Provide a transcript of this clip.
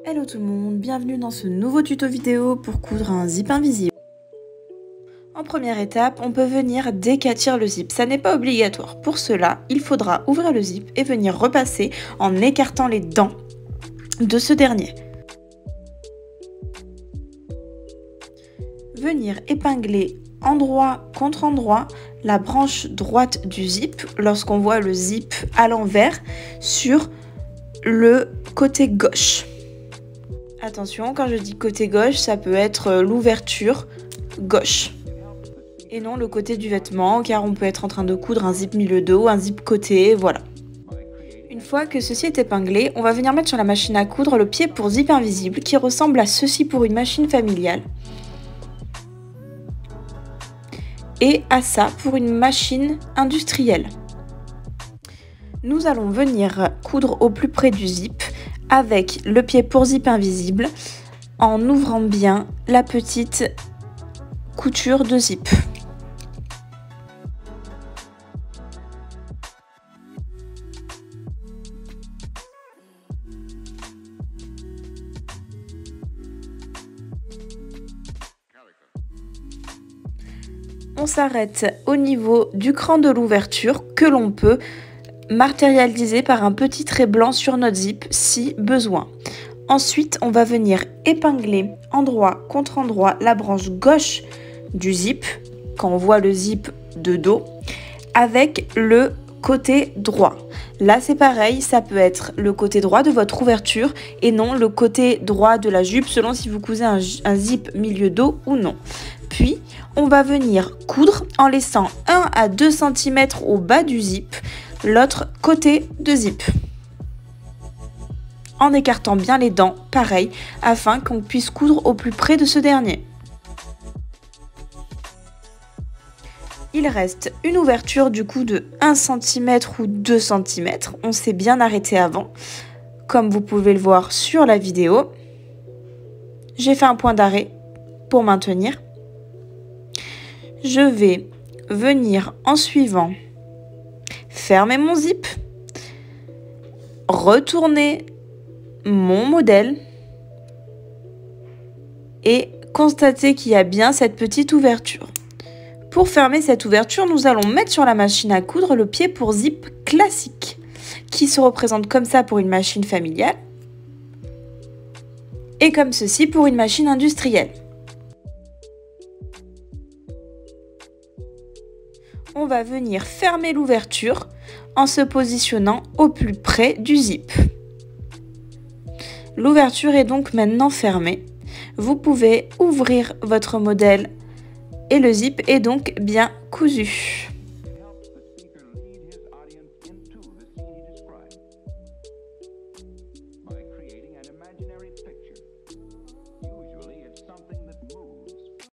Hello tout le monde, bienvenue dans ce nouveau tuto vidéo pour coudre un zip invisible. En première étape, on peut venir décatir le zip, ça n'est pas obligatoire. Pour cela, il faudra ouvrir le zip et venir repasser en écartant les dents de ce dernier. Venir épingler endroit contre endroit la branche droite du zip lorsqu'on voit le zip à l'envers sur le côté gauche. Attention, quand je dis côté gauche, ça peut être l'ouverture gauche et non le côté du vêtement, car on peut être en train de coudre un zip milieu dos, un zip côté, voilà. Une fois que ceci est épinglé, on va venir mettre sur la machine à coudre le pied pour zip invisible qui ressemble à ceci pour une machine familiale et à ça pour une machine industrielle. Nous allons venir coudre au plus près du zip avec le pied pour zip invisible en ouvrant bien la petite couture de zip. On s'arrête au niveau du cran de l'ouverture que l'on peut matérialiser par un petit trait blanc sur notre zip si besoin. Ensuite, on va venir épingler endroit contre endroit la branche gauche du zip, quand on voit le zip de dos, avec le côté droit. Là, c'est pareil, ça peut être le côté droit de votre ouverture et non le côté droit de la jupe, selon si vous cousez un zip milieu dos ou non. Puis, on va venir coudre en laissant 1 à 2 cm au bas du zip, l'autre côté de zip. En écartant bien les dents, pareil, afin qu'on puisse coudre au plus près de ce dernier. Il reste une ouverture du coup de 1 cm ou 2 cm. On s'est bien arrêté avant, comme vous pouvez le voir sur la vidéo. J'ai fait un point d'arrêt pour maintenir. Je vais venir en suivant fermer mon zip, retourner mon modèle et constater qu'il y a bien cette petite ouverture. Pour fermer cette ouverture, nous allons mettre sur la machine à coudre le pied pour zip classique qui se représente comme ça pour une machine familiale et comme ceci pour une machine industrielle. On va venir fermer l'ouverture en se positionnant au plus près du zip. L'ouverture est donc maintenant fermée. Vous pouvez ouvrir votre modèle et le zip est donc bien cousu.